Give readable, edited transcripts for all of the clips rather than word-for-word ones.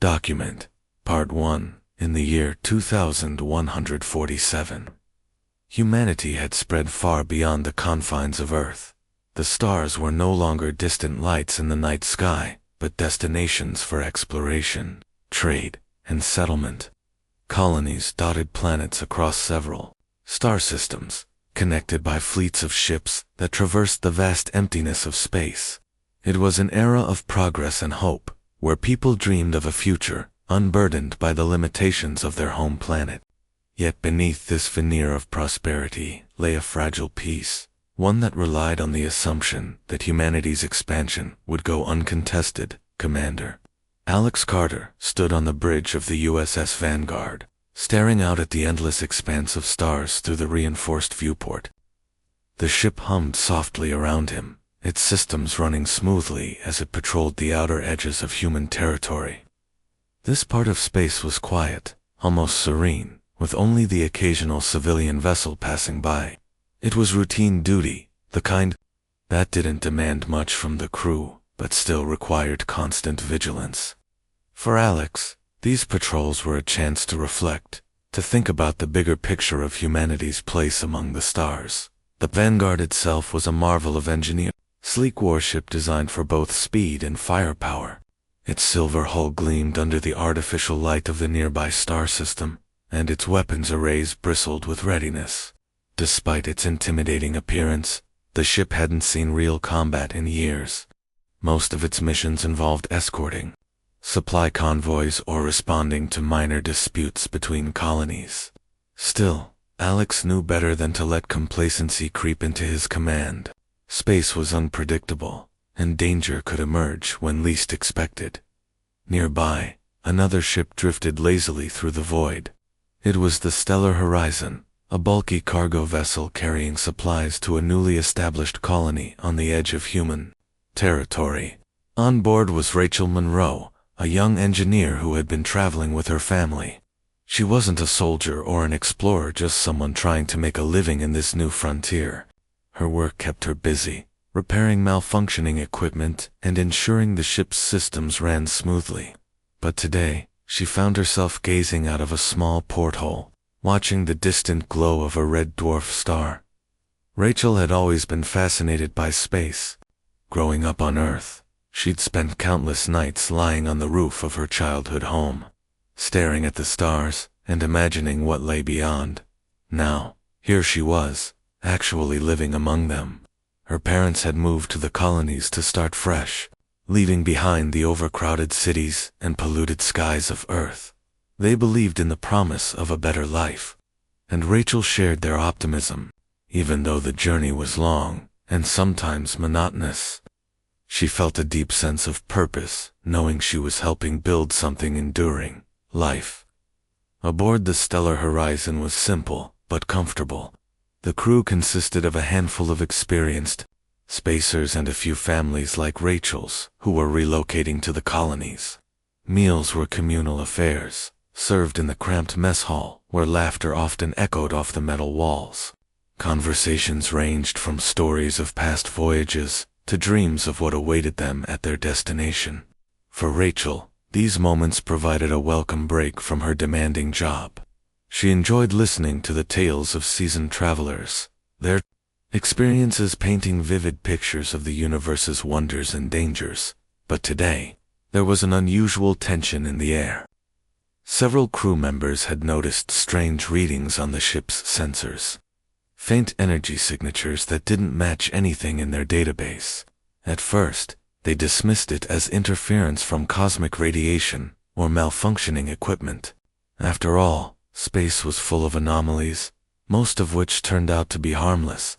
Document, Part 1, in the year 2147. Humanity had spread far beyond the confines of Earth. The stars were no longer distant lights in the night sky, but destinations for exploration, trade, and settlement. Colonies dotted planets across several star systems, connected by fleets of ships that traversed the vast emptiness of space. It was an era of progress and hope, where people dreamed of a future unburdened by the limitations of their home planet. Yet beneath this veneer of prosperity lay a fragile peace, one that relied on the assumption that humanity's expansion would go uncontested. Commander Alex Carter stood on the bridge of the USS Vanguard, staring out at the endless expanse of stars through the reinforced viewport. The ship hummed softly around him, its systems running smoothly as it patrolled the outer edges of human territory. This part of space was quiet, almost serene, with only the occasional civilian vessel passing by. It was routine duty, the kind that didn't demand much from the crew, but still required constant vigilance. For Alex, these patrols were a chance to reflect, to think about the bigger picture of humanity's place among the stars. The Vanguard itself was a marvel of engineering, sleek warship designed for both speed and firepower. Its silver hull gleamed under the artificial light of the nearby star system, and its weapons arrays bristled with readiness. Despite its intimidating appearance, the ship hadn't seen real combat in years. Most of its missions involved escorting supply convoys or responding to minor disputes between colonies. Still, Alex knew better than to let complacency creep into his command. Space was unpredictable, and danger could emerge when least expected. Nearby, another ship drifted lazily through the void. It was the Stellar Horizon, a bulky cargo vessel carrying supplies to a newly established colony on the edge of human territory. On board was Rachel Monroe, a young engineer who had been traveling with her family. She wasn't a soldier or an explorer, just someone trying to make a living in this new frontier. Her work kept her busy, repairing malfunctioning equipment and ensuring the ship's systems ran smoothly. But today, she found herself gazing out of a small porthole, watching the distant glow of a red dwarf star. Rachel had always been fascinated by space. Growing up on Earth, she'd spent countless nights lying on the roof of her childhood home, staring at the stars and imagining what lay beyond. Now, here she was, actually living among them. Her parents had moved to the colonies to start fresh, leaving behind the overcrowded cities and polluted skies of Earth. They believed in the promise of a better life, and Rachel shared their optimism, even though the journey was long and sometimes monotonous. She felt a deep sense of purpose, knowing she was helping build something enduring, life. Aboard the Stellar Horizon was simple but comfortable. The crew consisted of a handful of experienced spacers and a few families like Rachel's who were relocating to the colonies. Meals were communal affairs, served in the cramped mess hall where laughter often echoed off the metal walls. Conversations ranged from stories of past voyages to dreams of what awaited them at their destination. For Rachel, these moments provided a welcome break from her demanding job. She enjoyed listening to the tales of seasoned travelers, their experiences painting vivid pictures of the universe's wonders and dangers. But today, there was an unusual tension in the air. Several crew members had noticed strange readings on the ship's sensors. Faint energy signatures that didn't match anything in their database. At first, they dismissed it as interference from cosmic radiation or malfunctioning equipment. After all, space was full of anomalies, most of which turned out to be harmless.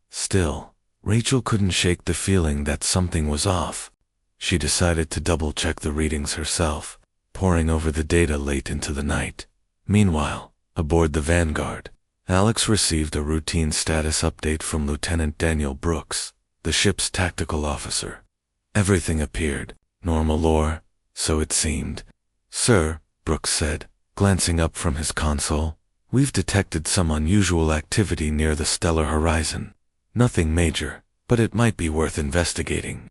Still, Rachel couldn't shake the feeling that something was off. She decided to double-check the readings herself, poring over the data late into the night. Meanwhile, aboard the Vanguard, Alex received a routine status update from Lieutenant Daniel Brooks, the ship's tactical officer. Everything appeared normal, or so it seemed. "Sir," Brooks said, glancing up from his console, "we've detected some unusual activity near the Stellar Horizon. Nothing major, but it might be worth investigating."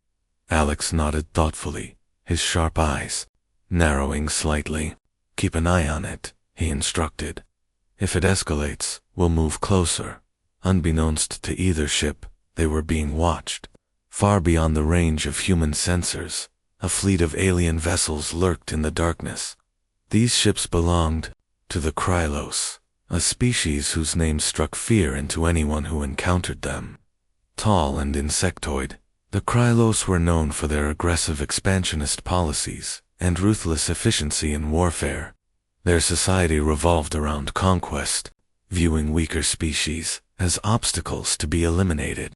Alex nodded thoughtfully, his sharp eyes narrowing slightly. "Keep an eye on it," he instructed. "If it escalates, we'll move closer." Unbeknownst to either ship, they were being watched. Far beyond the range of human sensors, a fleet of alien vessels lurked in the darkness. These ships belonged to the Krylos, a species whose name struck fear into anyone who encountered them. Tall and insectoid, the Krylos were known for their aggressive expansionist policies and ruthless efficiency in warfare. Their society revolved around conquest, viewing weaker species as obstacles to be eliminated.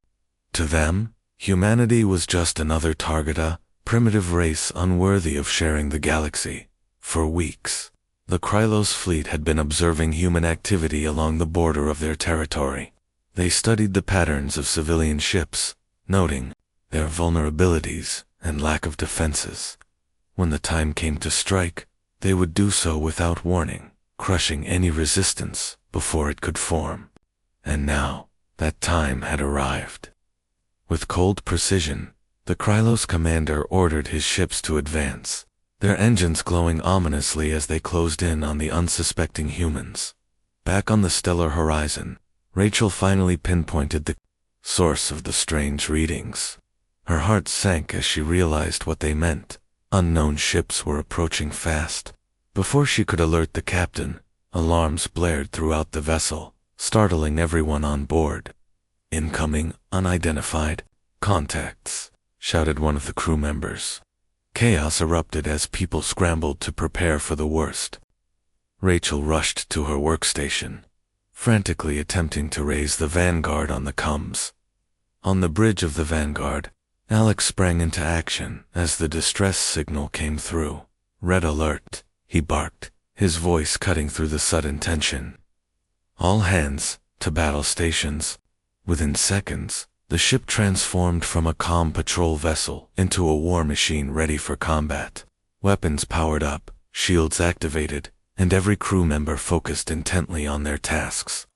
To them, humanity was just another target, a primitive race unworthy of sharing the galaxy. For weeks, the Krylos fleet had been observing human activity along the border of their territory. They studied the patterns of civilian ships, noting their vulnerabilities and lack of defenses. When the time came to strike, they would do so without warning, crushing any resistance before it could form. And now, that time had arrived. With cold precision, the Krylos commander ordered his ships to advance, their engines glowing ominously as they closed in on the unsuspecting humans. Back on the stellar horizon, Rachel finally pinpointed the source of the strange readings. Her heart sank as she realized what they meant. Unknown ships were approaching fast. Before she could alert the captain, alarms blared throughout the vessel, startling everyone on board. "Incoming, unidentified contacts," shouted one of the crew members. Chaos erupted as people scrambled to prepare for the worst. Rachel rushed to her workstation, frantically attempting to raise the Vanguard on the comms. On the bridge of the Vanguard, Alex sprang into action as the distress signal came through. "Red alert," he barked, his voice cutting through the sudden tension. "All hands, to battle stations." Within seconds, the ship transformed from a calm patrol vessel into a war machine ready for combat. Weapons powered up, shields activated, and every crew member focused intently on their tasks.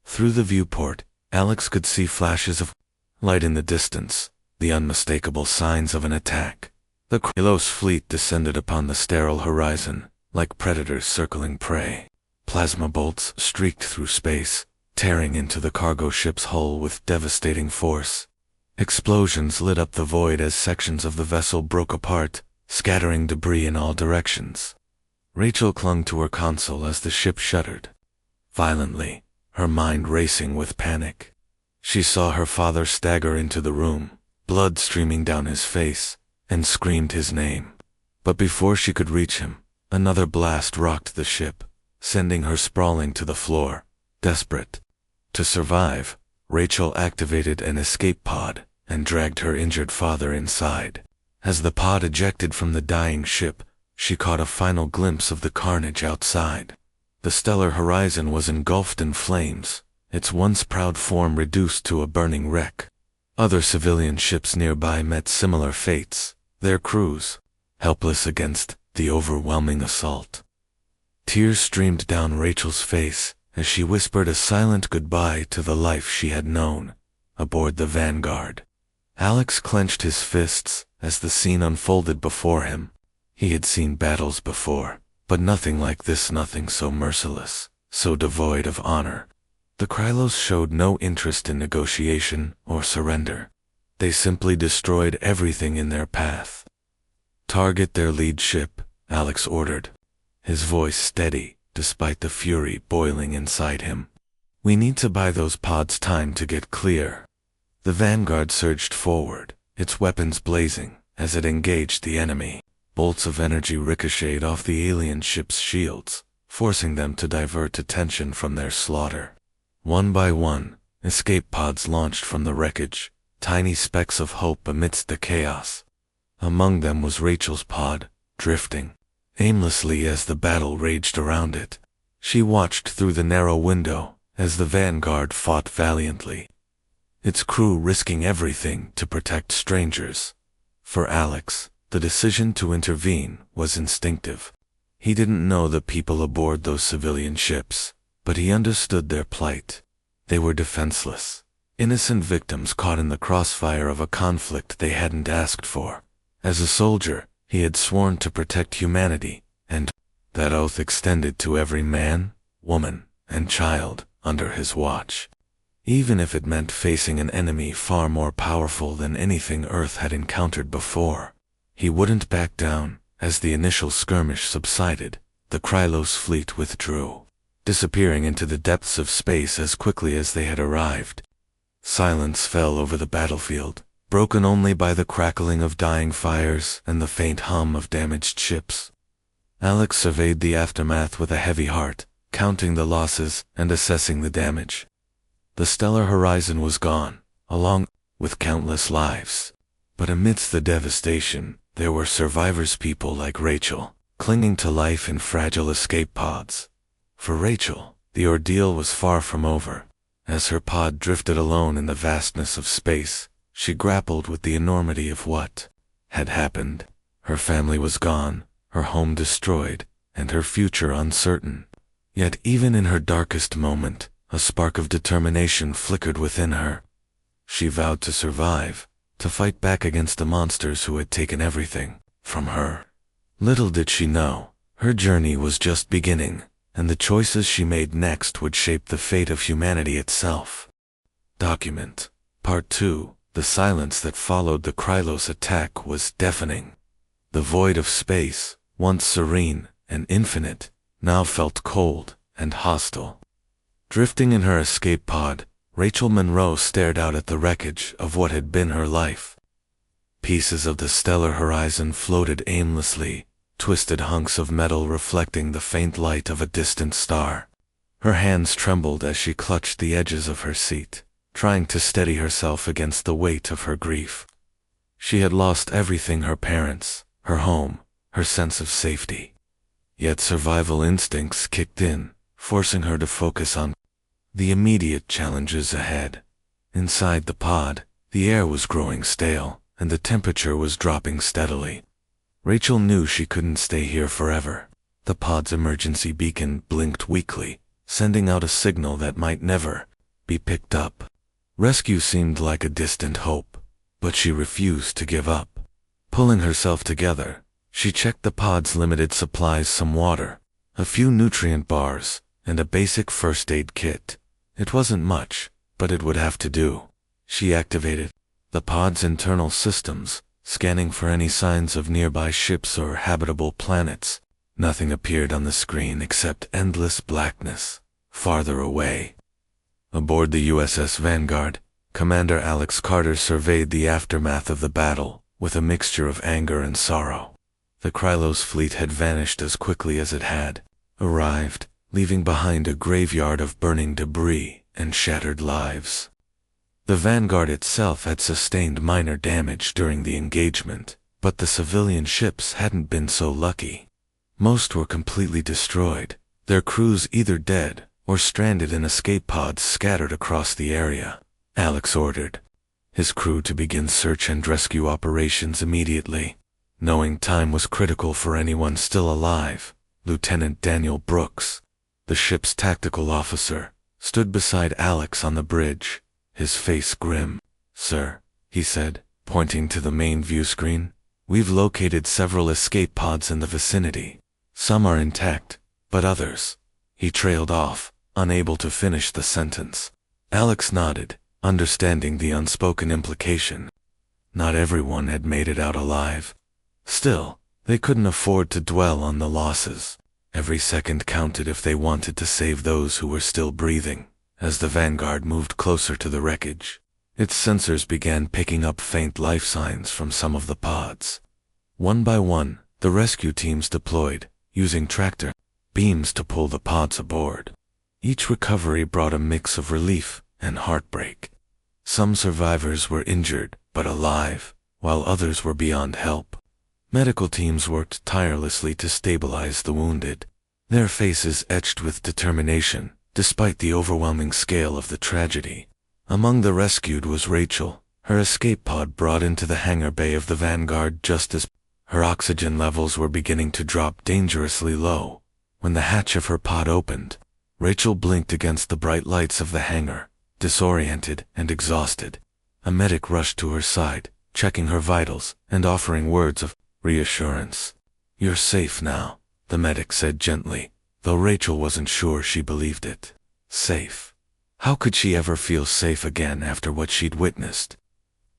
Through the viewport, Alex could see flashes of light in the distance, the unmistakable signs of an attack. The Krylos fleet descended upon the sterile horizon, like predators circling prey. Plasma bolts streaked through space, tearing into the cargo ship's hull with devastating force. Explosions lit up the void as sections of the vessel broke apart, scattering debris in all directions. Rachel clung to her console as the ship shuddered violently, her mind racing with panic. She saw her father stagger into the room, blood streaming down his face, and screamed his name. But before she could reach him, another blast rocked the ship, sending her sprawling to the floor. Desperate to survive, Rachel activated an escape pod and dragged her injured father inside. As the pod ejected from the dying ship, she caught a final glimpse of the carnage outside. The stellar horizon was engulfed in flames, its once proud form reduced to a burning wreck. Other civilian ships nearby met similar fates, their crews helpless against the overwhelming assault. Tears streamed down Rachel's face as she whispered a silent goodbye to the life she had known aboard the Vanguard. Alex clenched his fists as the scene unfolded before him. He had seen battles before, but nothing like this, nothing so merciless, so devoid of honor. The Krylos showed no interest in negotiation or surrender. They simply destroyed everything in their path. "Target their lead ship," Alex ordered, his voice steady despite the fury boiling inside him. "We need to buy those pods time to get clear." The Vanguard surged forward, its weapons blazing as it engaged the enemy. Bolts of energy ricocheted off the alien ship's shields, forcing them to divert attention from their slaughter. One by one, escape pods launched from the wreckage, tiny specks of hope amidst the chaos. Among them was Rachel's pod, drifting aimlessly as the battle raged around it. She watched through the narrow window as the Vanguard fought valiantly, its crew risking everything to protect strangers. For Alex, the decision to intervene was instinctive. He didn't know the people aboard those civilian ships, but he understood their plight. They were defenseless, innocent victims caught in the crossfire of a conflict they hadn't asked for. As a soldier, He had sworn to protect humanity, and that oath extended to every man, woman, and child under his watch. Even if it meant facing an enemy far more powerful than anything Earth had encountered before, he wouldn't back down. As the initial skirmish subsided, the Krylos fleet withdrew, disappearing into the depths of space as quickly as they had arrived. Silence fell over the battlefield, broken only by the crackling of dying fires and the faint hum of damaged ships. Alex surveyed the aftermath with a heavy heart, counting the losses and assessing the damage. The stellar horizon was gone, along with countless lives. But amidst the devastation, there were survivors, people like Rachel, clinging to life in fragile escape pods. For Rachel, the ordeal was far from over. As her pod drifted alone in the vastness of space, she grappled with the enormity of what had happened. Her family was gone, her home destroyed, and her future uncertain. Yet even in her darkest moment, a spark of determination flickered within her. She vowed to survive, to fight back against the monsters who had taken everything from her. Little did she know, her journey was just beginning, and the choices she made next would shape the fate of humanity itself. Document. Part 2. The silence that followed the Krylos attack was deafening. The void of space, once serene and infinite, now felt cold and hostile. Drifting in her escape pod, Rachel Monroe stared out at the wreckage of what had been her life. Pieces of the stellar horizon floated aimlessly, twisted hunks of metal reflecting the faint light of a distant star. Her hands trembled as she clutched the edges of her seat, trying to steady herself against the weight of her grief. She had lost everything: her parents, her home, her sense of safety. Yet survival instincts kicked in, forcing her to focus on the immediate challenges ahead. Inside the pod, the air was growing stale, and the temperature was dropping steadily. Rachel knew she couldn't stay here forever. The pod's emergency beacon blinked weakly, sending out a signal that might never be picked up. Rescue seemed like a distant hope, but she refused to give up. Pulling herself together, she checked the pod's limited supplies: some water, a few nutrient bars, and a basic first aid kit. It wasn't much, but it would have to do. She activated the pod's internal systems, scanning for any signs of nearby ships or habitable planets. Nothing appeared on the screen except endless blackness, farther away. Aboard the USS Vanguard, Commander Alex Carter surveyed the aftermath of the battle with a mixture of anger and sorrow. The Krylos fleet had vanished as quickly as it had arrived, leaving behind a graveyard of burning debris and shattered lives. The Vanguard itself had sustained minor damage during the engagement, but the civilian ships hadn't been so lucky. Most were completely destroyed, their crews either dead or stranded in escape pods scattered across the area. Alex ordered his crew to begin search and rescue operations immediately. Knowing time was critical for anyone still alive, Lieutenant Daniel Brooks, the ship's tactical officer, stood beside Alex on the bridge, his face grim. "Sir," he said, pointing to the main view screen, "we've located several escape pods in the vicinity. Some are intact, but others—" He trailed off, unable to finish the sentence. Alex nodded, understanding the unspoken implication. Not everyone had made it out alive. Still, they couldn't afford to dwell on the losses. Every second counted if they wanted to save those who were still breathing. As the Vanguard moved closer to the wreckage, its sensors began picking up faint life signs from some of the pods. One by one, the rescue teams deployed, using tractor beams to pull the pods aboard. Each recovery brought a mix of relief and heartbreak. Some survivors were injured, but alive, while others were beyond help. Medical teams worked tirelessly to stabilize the wounded, their faces etched with determination, despite the overwhelming scale of the tragedy. Among the rescued was Rachel, her escape pod brought into the hangar bay of the Vanguard just as her oxygen levels were beginning to drop dangerously low. When the hatch of her pod opened, Rachel blinked against the bright lights of the hangar, disoriented and exhausted. A medic rushed to her side, checking her vitals and offering words of Reassurance. "You're safe now," the medic said gently, though Rachel wasn't sure she believed it. Safe? How could she ever feel safe again after what she'd witnessed?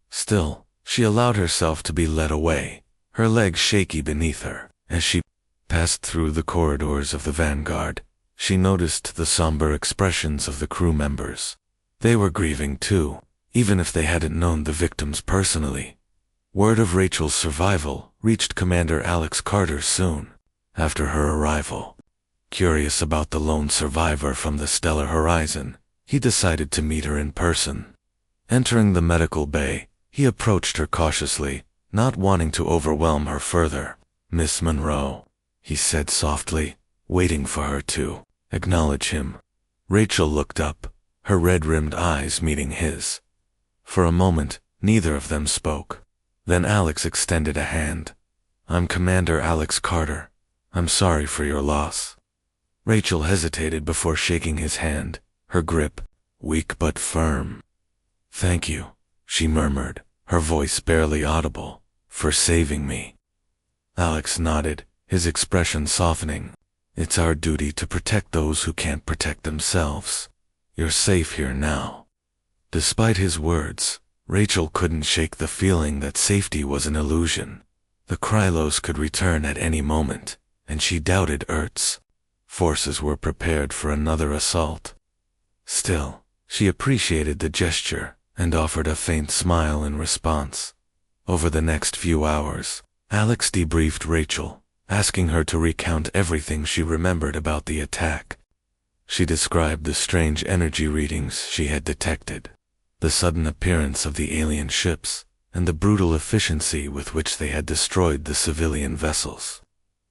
Still, she allowed herself to be led away, her legs shaky beneath her. As she passed through the corridors of the Vanguard, she noticed the somber expressions of the crew members. They were grieving too, even if they hadn't known the victims personally. Word of Rachel's survival reached Commander Alex Carter soon after her arrival. Curious about the lone survivor from the stellar horizon, he decided to meet her in person. Entering the medical bay, he approached her cautiously, not wanting to overwhelm her further. "Miss Monroe," he said softly, waiting for her to acknowledge him. Rachel looked up, her red-rimmed eyes meeting his. For a moment, neither of them spoke. Then Alex extended a hand. "I'm Commander Alex Carter. I'm sorry for your loss." Rachel hesitated before shaking his hand, her grip weak but firm. "Thank you," she murmured, her voice barely audible, "for saving me." Alex nodded, his expression softening. "It's our duty to protect those who can't protect themselves. You're safe here now." Despite his words, Rachel couldn't shake the feeling that safety was an illusion. The Krylos could return at any moment, and she doubted Earth's forces were prepared for another assault. Still, she appreciated the gesture and offered a faint smile in response. Over the next few hours, Alex debriefed Rachel, asking her to recount everything she remembered about the attack. She described the strange energy readings she had detected, the sudden appearance of the alien ships, and the brutal efficiency with which they had destroyed the civilian vessels.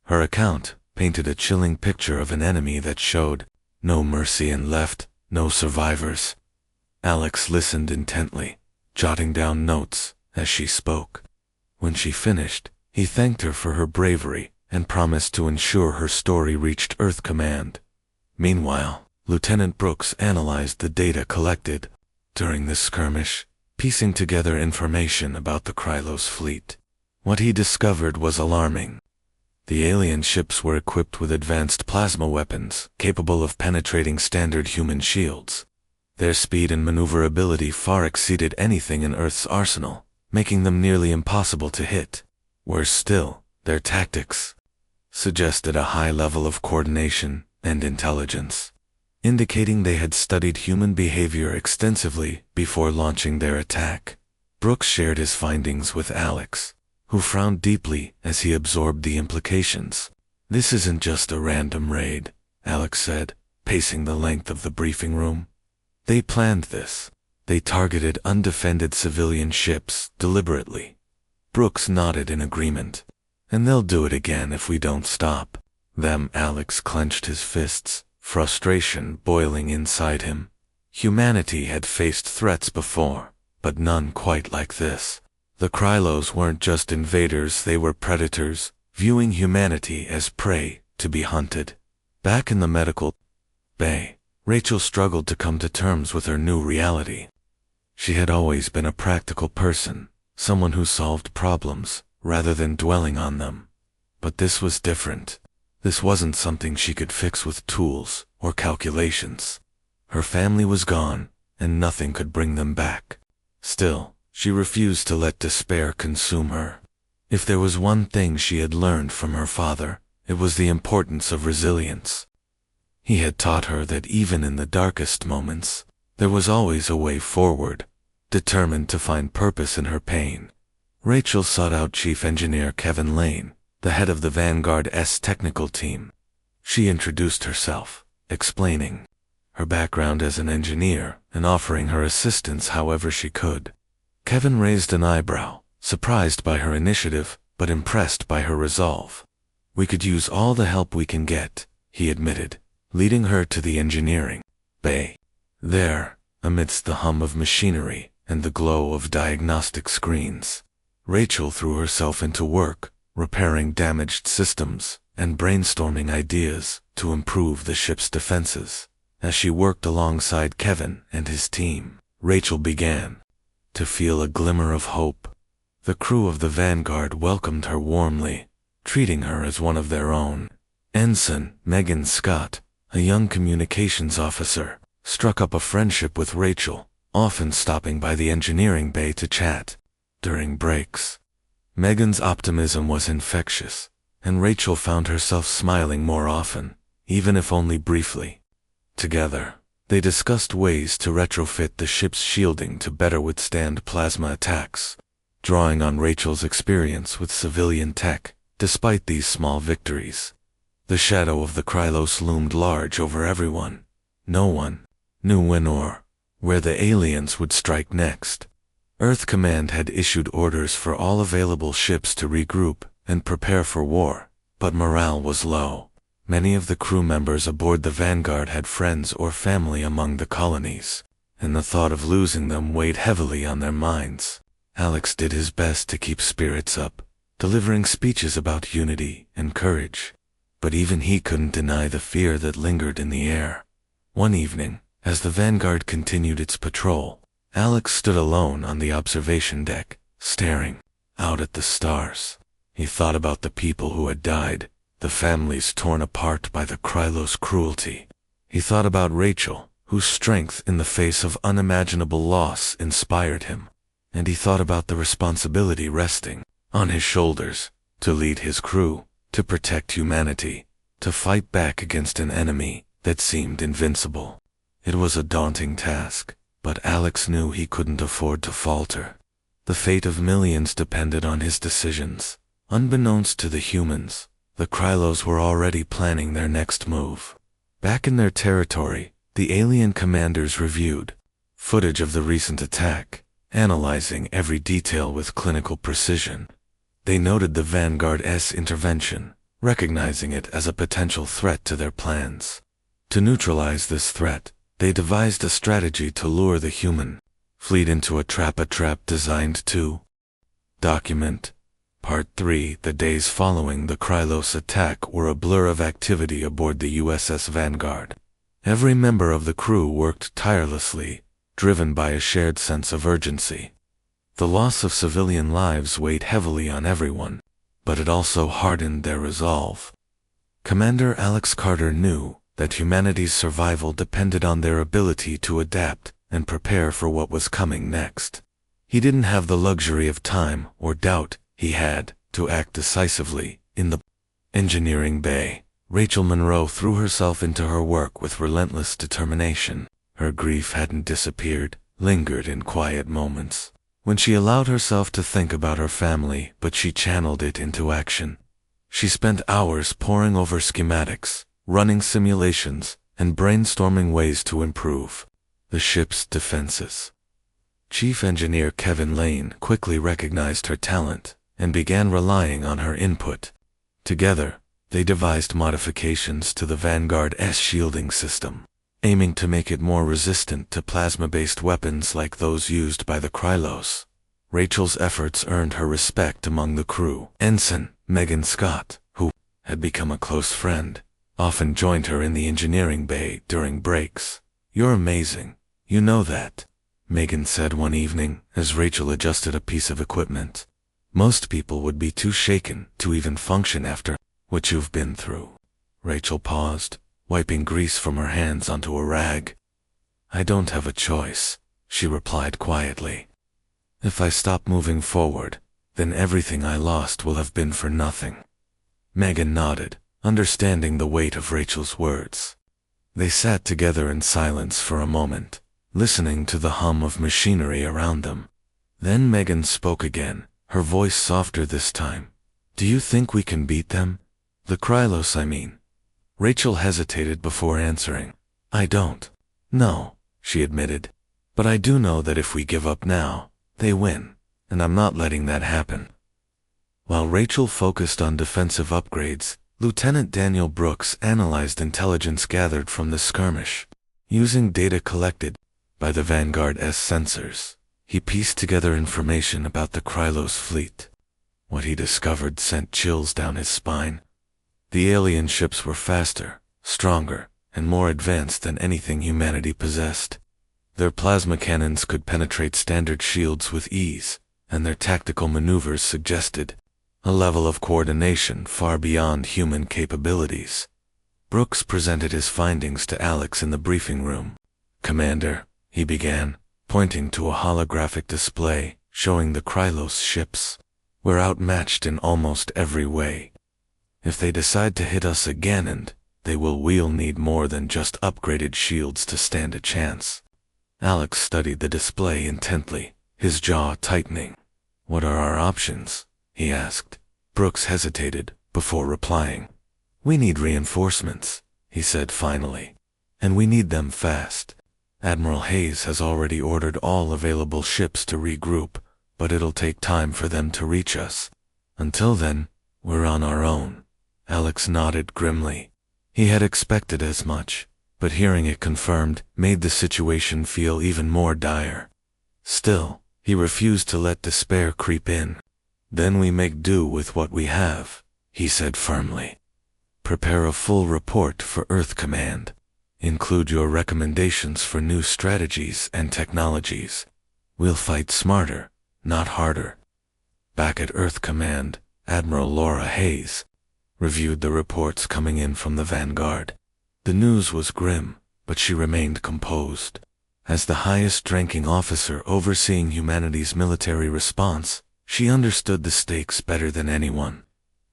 Her account painted a chilling picture of an enemy that showed no mercy and left no survivors. Alex listened intently, jotting down notes as she spoke. When she finished, he thanked her for her bravery and promised to ensure her story reached Earth Command. Meanwhile, Lieutenant Brooks analyzed the data collected during this skirmish, piecing together information about the Krylos fleet. What he discovered was alarming. The alien ships were equipped with advanced plasma weapons capable of penetrating standard human shields. Their speed and maneuverability far exceeded anything in Earth's arsenal, making them nearly impossible to hit. Worse still, their tactics suggested a high level of coordination and intelligence, indicating they had studied human behavior extensively before launching their attack. Brooks shared his findings with Alex, who frowned deeply as he absorbed the implications. "This isn't just a random raid," Alex said, pacing the length of the briefing room. "They planned this. They targeted undefended civilian ships deliberately." Brooks nodded in agreement. "And they'll do it again if we don't stop them." Alex clenched his fists, frustration boiling inside him. Humanity had faced threats before, but none quite like this. The Krylos weren't just invaders, they were predators, viewing humanity as prey to be hunted. Back in the medical bay, Rachel struggled to come to terms with her new reality. She had always been a practical person, someone who solved problems rather than dwelling on them. But this was different. This wasn't something she could fix with tools or calculations. Her family was gone, and nothing could bring them back. Still, she refused to let despair consume her. If there was one thing she had learned from her father, it was the importance of resilience. He had taught her that even in the darkest moments, there was always a way forward, determined to find purpose in her pain. Rachel sought out Chief Engineer Kevin Lane, the head of the Vanguard's technical team. She introduced herself, explaining her background as an engineer and offering her assistance however she could. Kevin raised an eyebrow, surprised by her initiative, but impressed by her resolve. "We could use all the help we can get," he admitted, leading her to the engineering bay. There, amidst the hum of machinery and the glow of diagnostic screens, Rachel threw herself into work, repairing damaged systems and brainstorming ideas to improve the ship's defenses. As she worked alongside Kevin and his team, Rachel began to feel a glimmer of hope. The crew of the Vanguard welcomed her warmly, treating her as one of their own. Ensign Megan Scott, a young communications officer, struck up a friendship with Rachel, often stopping by the engineering bay to chat. During breaks, Megan's optimism was infectious, and Rachel found herself smiling more often, even if only briefly. Together, they discussed ways to retrofit the ship's shielding to better withstand plasma attacks, drawing on Rachel's experience with civilian tech. Despite these small victories, the shadow of the Krylos loomed large over everyone. No one knew when or where the aliens would strike next. Earth Command had issued orders for all available ships to regroup and prepare for war, but morale was low. Many of the crew members aboard the Vanguard had friends or family among the colonies, and the thought of losing them weighed heavily on their minds. Alex did his best to keep spirits up, delivering speeches about unity and courage, but even he couldn't deny the fear that lingered in the air. One evening, as the Vanguard continued its patrol, Alex stood alone on the observation deck, staring out at the stars. He thought about the people who had died, the families torn apart by the Krylos cruelty. He thought about Rachel, whose strength in the face of unimaginable loss inspired him. And he thought about the responsibility resting on his shoulders, to lead his crew, to protect humanity, to fight back against an enemy that seemed invincible. It was a daunting task, but Alex knew he couldn't afford to falter. The fate of millions depended on his decisions. Unbeknownst to the humans, the Krylos were already planning their next move. Back in their territory, the alien commanders reviewed footage of the recent attack, analyzing every detail with clinical precision. They noted the Vanguard's intervention, recognizing it as a potential threat to their plans. To neutralize this threat, they devised a strategy to lure the human fleet into a trap designed to document. Part 3. The days following the Krylos attack were a blur of activity aboard the USS Vanguard. Every member of the crew worked tirelessly, driven by a shared sense of urgency. The loss of civilian lives weighed heavily on everyone, but it also hardened their resolve. Commander Alex Carter knew that humanity's survival depended on their ability to adapt and prepare for what was coming next. He didn't have the luxury of time or doubt. He had to act decisively. In the engineering bay, Rachel Monroe threw herself into her work with relentless determination. Her grief hadn't disappeared, lingered in quiet moments, when she allowed herself to think about her family, but she channeled it into action. She spent hours poring over schematics, running simulations, and brainstorming ways to improve the ship's defenses. Chief Engineer Kevin Lane quickly recognized her talent and began relying on her input. Together, they devised modifications to the Vanguard's shielding system, aiming to make it more resistant to plasma-based weapons like those used by the Krylos. Rachel's efforts earned her respect among the crew. Ensign Megan Scott, who had become a close friend, often joined her in the engineering bay during breaks. "You're amazing, you know that," Megan said one evening as Rachel adjusted a piece of equipment. "Most people would be too shaken to even function after what you've been through." Rachel paused, wiping grease from her hands onto a rag. "I don't have a choice," she replied quietly. "If I stop moving forward, then everything I lost will have been for nothing." Megan nodded, understanding the weight of Rachel's words. They sat together in silence for a moment, listening to the hum of machinery around them. Then Megan spoke again, her voice softer this time. "Do you think we can beat them? The Krylos, I mean." Rachel hesitated before answering. "I don't know," she admitted. "But I do know that if we give up now, they win, and I'm not letting that happen." While Rachel focused on defensive upgrades, Lieutenant Daniel Brooks analyzed intelligence gathered from the skirmish. Using data collected by the Vanguard's sensors, he pieced together information about the Krylos fleet. What he discovered sent chills down his spine. The alien ships were faster, stronger, and more advanced than anything humanity possessed. Their plasma cannons could penetrate standard shields with ease, and their tactical maneuvers suggested a level of coordination far beyond human capabilities. Brooks presented his findings to Alex in the briefing room. "Commander," he began, pointing to a holographic display showing the Krylos ships, "we're outmatched in almost every way. If they decide to hit us again, and we'll need more than just upgraded shields to stand a chance." Alex studied the display intently, his jaw tightening. "What are our options?" he asked. Brooks hesitated before replying. "We need reinforcements," he said finally. "And we need them fast. Admiral Hayes has already ordered all available ships to regroup, but it'll take time for them to reach us. Until then, we're on our own." Alex nodded grimly. He had expected as much, but hearing it confirmed made the situation feel even more dire. Still, he refused to let despair creep in. "Then we make do with what we have," he said firmly. "Prepare a full report for Earth Command. Include your recommendations for new strategies and technologies. We'll fight smarter, not harder." Back at Earth Command, Admiral Laura Hayes reviewed the reports coming in from the Vanguard. The news was grim, but she remained composed. As the highest-ranking officer overseeing humanity's military response, she understood the stakes better than anyone.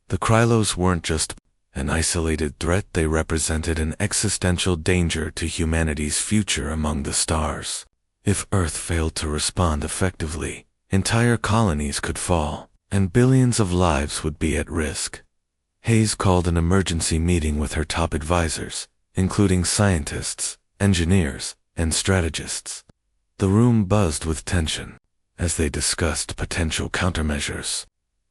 The Krylos weren't just an isolated threat, they represented an existential danger to humanity's future among the stars. If Earth failed to respond effectively, entire colonies could fall, and billions of lives would be at risk. Hayes called an emergency meeting with her top advisors, including scientists, engineers, and strategists. The room buzzed with tension as they discussed potential countermeasures.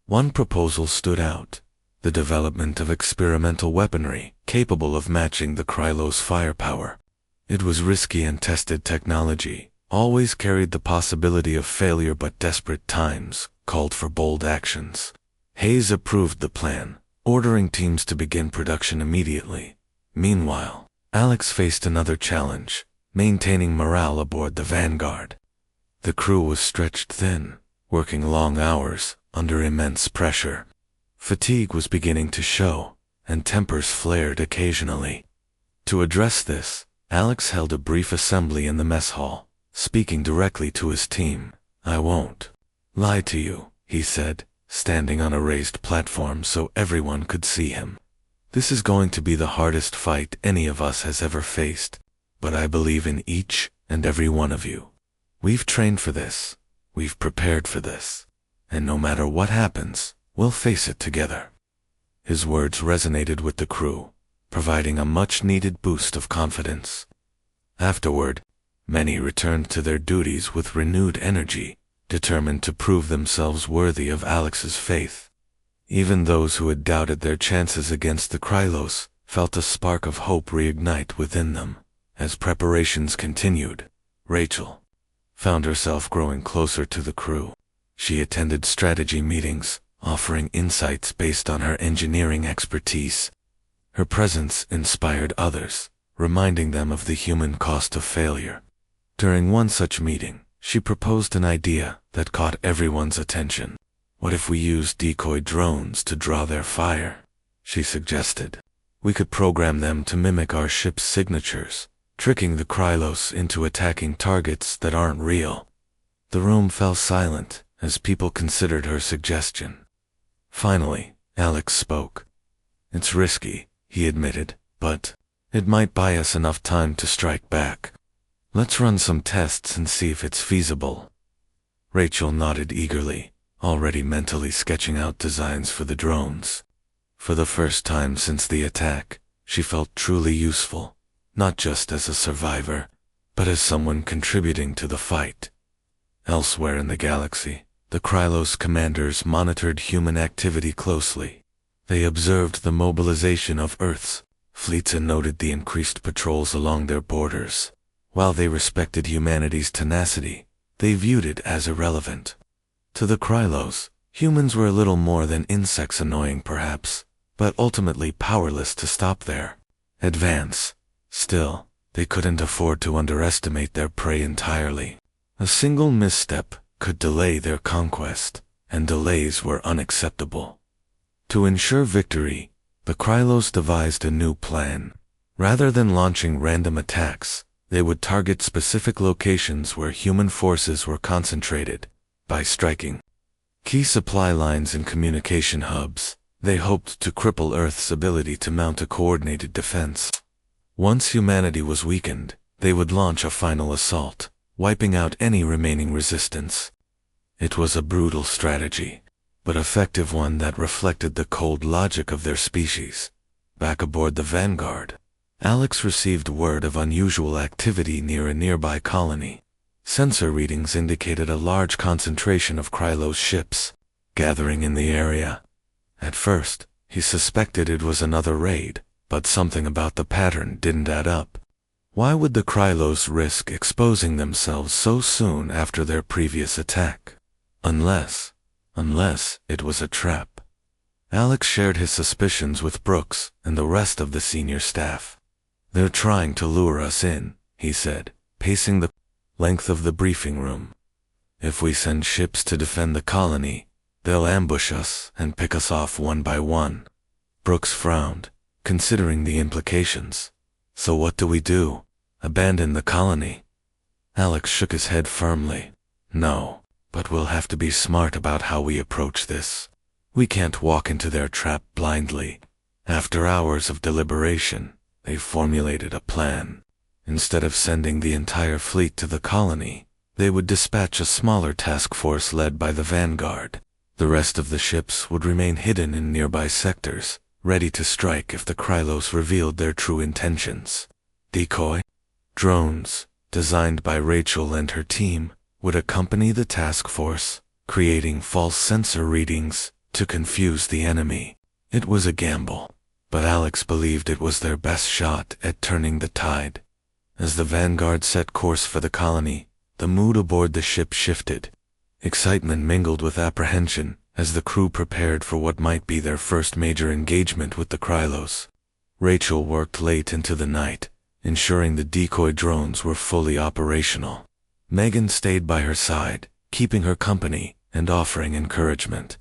One proposal stood out: the development of experimental weaponry capable of matching the Krylos' firepower. It was risky and tested technology, always carried the possibility of failure, but desperate times called for bold actions. Hayes approved the plan, ordering teams to begin production immediately. Meanwhile, Alex faced another challenge: maintaining morale aboard the Vanguard. The crew was stretched thin, working long hours under immense pressure. Fatigue was beginning to show, and tempers flared occasionally. To address this, Alex held a brief assembly in the mess hall, speaking directly to his team. "I won't lie to you," he said, standing on a raised platform so everyone could see him. "This is going to be the hardest fight any of us has ever faced, but I believe in each and every one of you. We've trained for this, we've prepared for this, and no matter what happens, we'll face it together." His words resonated with the crew, providing a much-needed boost of confidence. Afterward, many returned to their duties with renewed energy, determined to prove themselves worthy of Alex's faith. Even those who had doubted their chances against the Krylos felt a spark of hope reignite within them. As preparations continued, Rachel found herself growing closer to the crew. She attended strategy meetings, offering insights based on her engineering expertise. Her presence inspired others, reminding them of the human cost of failure. During one such meeting, she proposed an idea that caught everyone's attention. "What if we used decoy drones to draw their fire?" she suggested. "We could program them to mimic our ship's signatures, tricking the Krylos into attacking targets that aren't real." The room fell silent as people considered her suggestion. Finally, Alex spoke. "It's risky," he admitted, "but it might buy us enough time to strike back. Let's run some tests and see if it's feasible." Rachel nodded eagerly, already mentally sketching out designs for the drones. For the first time since the attack, she felt truly useful, not just as a survivor, but as someone contributing to the fight. Elsewhere in the galaxy, the Krylos commanders monitored human activity closely. They observed the mobilization of Earth's fleets and noted the increased patrols along their borders. While they respected humanity's tenacity, they viewed it as irrelevant. To the Krylos, humans were a little more than insects, annoying perhaps, but ultimately powerless to stop their advance. Still, they couldn't afford to underestimate their prey entirely. A single misstep, could delay their conquest, and delays were unacceptable. To ensure victory, the Krylos devised a new plan. Rather than launching random attacks, they would target specific locations where human forces were concentrated. By striking key supply lines and communication hubs, they hoped to cripple Earth's ability to mount a coordinated defense. Once humanity was weakened, they would launch a final assault, wiping out any remaining resistance. It was a brutal strategy, but effective one that reflected the cold logic of their species. Back aboard the Vanguard, Alex received word of unusual activity near a nearby colony. Sensor readings indicated a large concentration of Krylos ships gathering in the area. At first, he suspected it was another raid, but something about the pattern didn't add up. Why would the Krylos risk exposing themselves so soon after their previous attack? Unless it was a trap. Alex shared his suspicions with Brooks and the rest of the senior staff. "They're trying to lure us in," he said, pacing the length of the briefing room. "If we send ships to defend the colony, they'll ambush us and pick us off one by one." Brooks frowned, considering the implications. "So what do we do? Abandon the colony?" Alex shook his head firmly. "No, but we'll have to be smart about how we approach this. We can't walk into their trap blindly." After hours of deliberation, they formulated a plan. Instead of sending the entire fleet to the colony, they would dispatch a smaller task force led by the Vanguard. The rest of the ships would remain hidden in nearby sectors, ready to strike if the Krylos revealed their true intentions. Decoy drones, designed by Rachel and her team, would accompany the task force, creating false sensor readings to confuse the enemy. It was a gamble, but Alex believed it was their best shot at turning the tide. As the Vanguard set course for the colony, the mood aboard the ship shifted. Excitement mingled with apprehension as the crew prepared for what might be their first major engagement with the Krylos. Rachel worked late into the night, ensuring the decoy drones were fully operational. Megan stayed by her side, keeping her company and offering encouragement.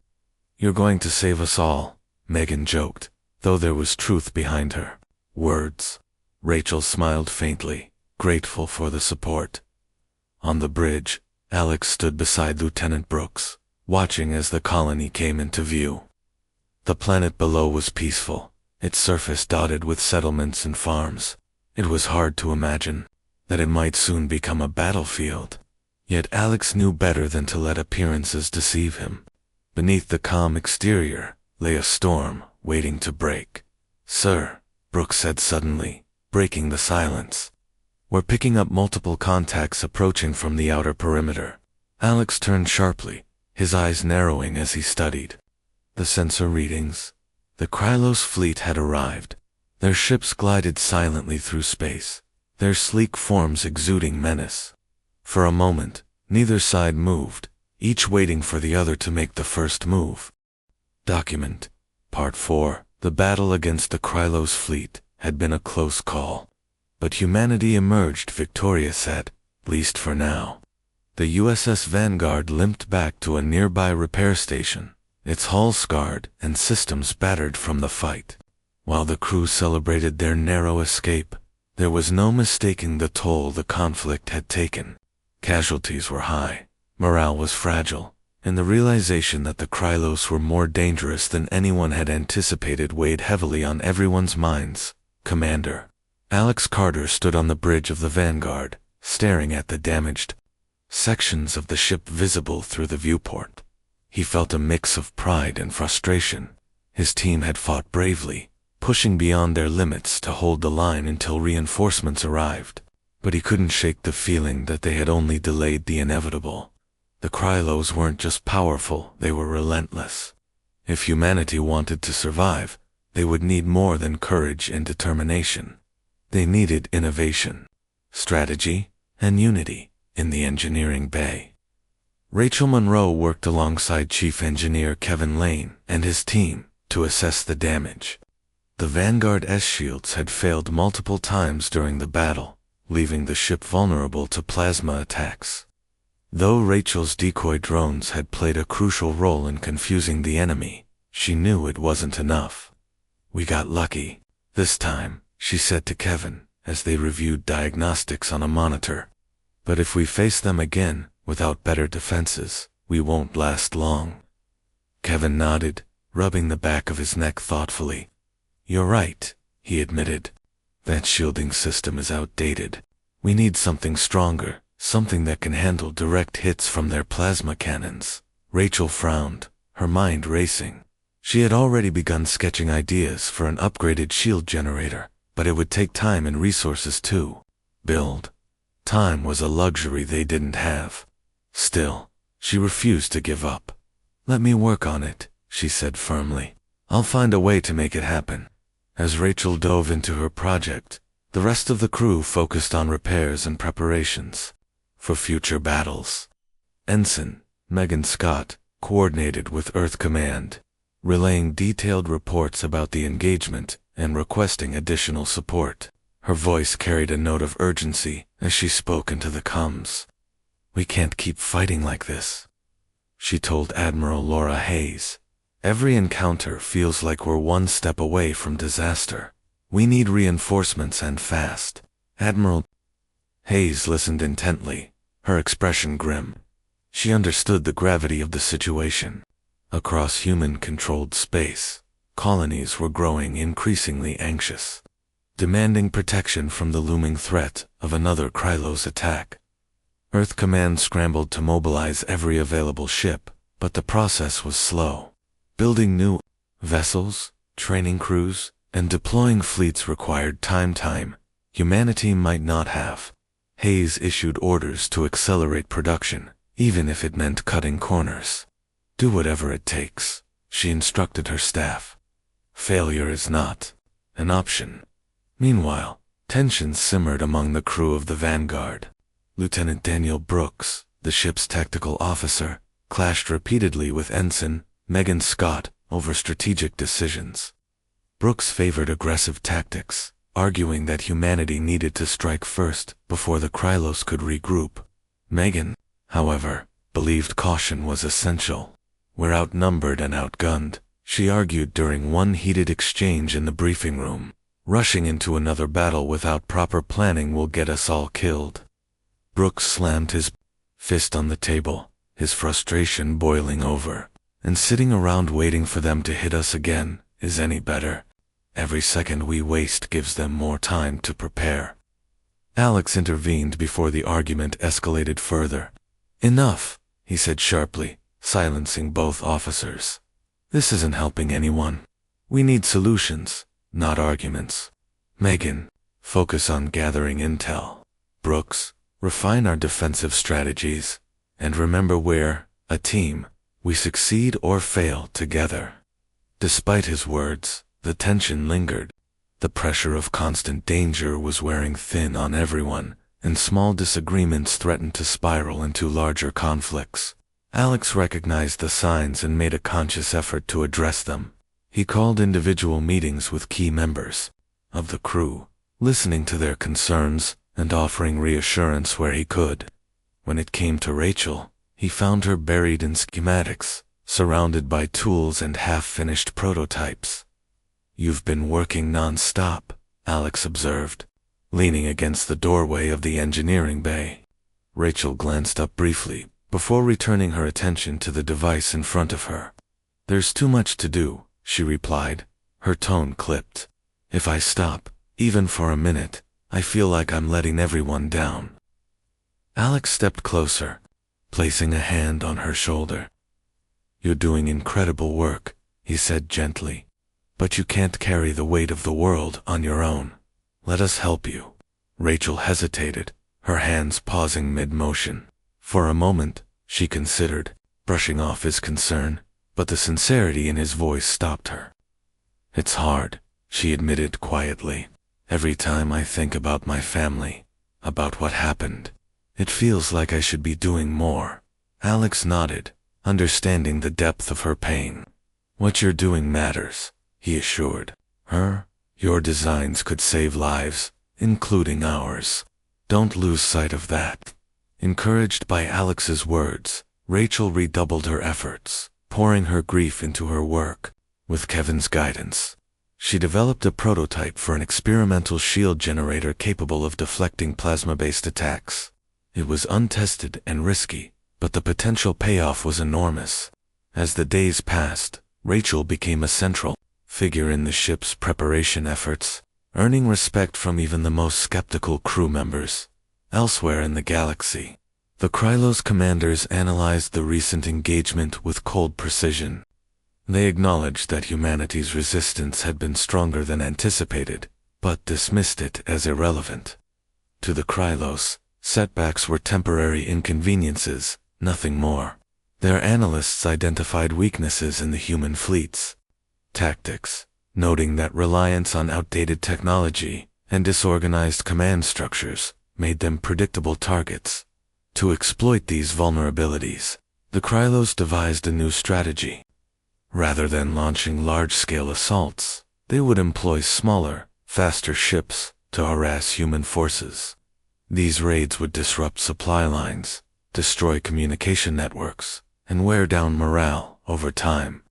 "You're going to save us all," Megan joked, though there was truth behind her words. Rachel smiled faintly, grateful for the support. On the bridge, Alex stood beside Lieutenant Brooks, watching as the colony came into view. The planet below was peaceful, its surface dotted with settlements and farms. It was hard to imagine that it might soon become a battlefield. Yet Alex knew better than to let appearances deceive him. Beneath the calm exterior lay a storm waiting to break. "Sir," Brooks said suddenly, breaking the silence. "We're picking up multiple contacts approaching from the outer perimeter." Alex turned sharply, his eyes narrowing as he studied the sensor readings. The Krylos fleet had arrived. Their ships glided silently through space, their sleek forms exuding menace. For a moment, neither side moved, each waiting for the other to make the first move. Document Part 4. The battle against the Krylos fleet had been a close call, but humanity emerged victorious at least for now. The USS Vanguard limped back to a nearby repair station, its hull scarred and systems battered from the fight. While the crew celebrated their narrow escape, there was no mistaking the toll the conflict had taken. Casualties were high, morale was fragile, and the realization that the Krylos were more dangerous than anyone had anticipated weighed heavily on everyone's minds. "Commander." Alex Carter stood on the bridge of the Vanguard, staring at the damaged sections of the ship visible through the viewport. He felt a mix of pride and frustration. His team had fought bravely, pushing beyond their limits to hold the line until reinforcements arrived. But he couldn't shake the feeling that they had only delayed the inevitable. The Krylos weren't just powerful, they were relentless. If humanity wanted to survive, they would need more than courage and determination. They needed innovation, strategy, and unity in the engineering bay. Rachel Monroe worked alongside Chief Engineer Kevin Lane and his team to assess the damage. The Vanguard S-shields had failed multiple times during the battle, leaving the ship vulnerable to plasma attacks. Though Rachel's decoy drones had played a crucial role in confusing the enemy, she knew it wasn't enough. "We got lucky this time," she said to Kevin, as they reviewed diagnostics on a monitor. "But if we face them again, without better defenses, we won't last long." Kevin nodded, rubbing the back of his neck thoughtfully. "You're right," he admitted. "That shielding system is outdated. We need something stronger, something that can handle direct hits from their plasma cannons." Rachel frowned, her mind racing. She had already begun sketching ideas for an upgraded shield generator, but it would take time and resources to build. Time was a luxury they didn't have. Still, she refused to give up. "Let me work on it," she said firmly. "I'll find a way to make it happen." As Rachel dove into her project, the rest of the crew focused on repairs and preparations for future battles. Ensign Megan Scott coordinated with Earth Command, relaying detailed reports about the engagement and requesting additional support. Her voice carried a note of urgency as she spoke into the comms. "We can't keep fighting like this," she told Admiral Laura Hayes. "Every encounter feels like we're one step away from disaster. We need reinforcements and fast." Admiral Hayes listened intently, her expression grim. She understood the gravity of the situation. Across human-controlled space, colonies were growing increasingly anxious, demanding protection from the looming threat of another Krylos attack. Earth Command scrambled to mobilize every available ship, but the process was slow. Building new vessels, training crews, and deploying fleets required time humanity might not have. Hayes issued orders to accelerate production, even if it meant cutting corners. "Do whatever it takes," she instructed her staff. "Failure is not an option." Meanwhile, tensions simmered among the crew of the Vanguard. Lieutenant Daniel Brooks, the ship's tactical officer, clashed repeatedly with Ensign Megan Scott over strategic decisions. Brooks favored aggressive tactics, arguing that humanity needed to strike first before the Krylos could regroup. Megan, however, believed caution was essential. "We're outnumbered and outgunned," she argued during one heated exchange in the briefing room. "Rushing into another battle without proper planning will get us all killed." Brooks slammed his fist on the table, his frustration boiling over. "And sitting around waiting for them to hit us again is any better? Every second we waste gives them more time to prepare." Alex intervened before the argument escalated further. "Enough," he said sharply, silencing both officers. "This isn't helping anyone. We need solutions, not arguments. Megan, focus on gathering intel. Brooks, refine our defensive strategies. And remember we're a team. We succeed or fail together." Despite his words, the tension lingered. The pressure of constant danger was wearing thin on everyone, and small disagreements threatened to spiral into larger conflicts. Alex recognized the signs and made a conscious effort to address them. He called individual meetings with key members of the crew, listening to their concerns and offering reassurance where he could. When it came to Rachel, he found her buried in schematics, surrounded by tools and half-finished prototypes. "You've been working non-stop," Alex observed, leaning against the doorway of the engineering bay. Rachel glanced up briefly, before returning her attention to the device in front of her. "There's too much to do," she replied, her tone clipped. "If I stop, even for a minute, I feel like I'm letting everyone down." Alex stepped closer, placing a hand on her shoulder. "You're doing incredible work," he said gently. "But you can't carry the weight of the world on your own. Let us help you." Rachel hesitated, her hands pausing mid-motion. For a moment, she considered, brushing off his concern, but the sincerity in his voice stopped her. "It's hard," she admitted quietly. "Every time I think about my family, about what happened, it feels like I should be doing more." Alex nodded, understanding the depth of her pain. "What you're doing matters," he assured her. "Your designs could save lives, including ours. Don't lose sight of that." Encouraged by Alex's words, Rachel redoubled her efforts, pouring her grief into her work. With Kevin's guidance, she developed a prototype for an experimental shield generator capable of deflecting plasma-based attacks. It was untested and risky, but the potential payoff was enormous. As the days passed, Rachel became a central figure in the ship's preparation efforts, earning respect from even the most skeptical crew members. Elsewhere in the galaxy, the Krylos commanders analyzed the recent engagement with cold precision. They acknowledged that humanity's resistance had been stronger than anticipated, but dismissed it as irrelevant. To the Krylos, setbacks were temporary inconveniences, nothing more. Their analysts identified weaknesses in the human fleet's tactics, noting that reliance on outdated technology and disorganized command structures made them predictable targets. To exploit these vulnerabilities, the Krylos devised a new strategy. Rather than launching large-scale assaults, they would employ smaller, faster ships to harass human forces. These raids would disrupt supply lines, destroy communication networks, and wear down morale over time.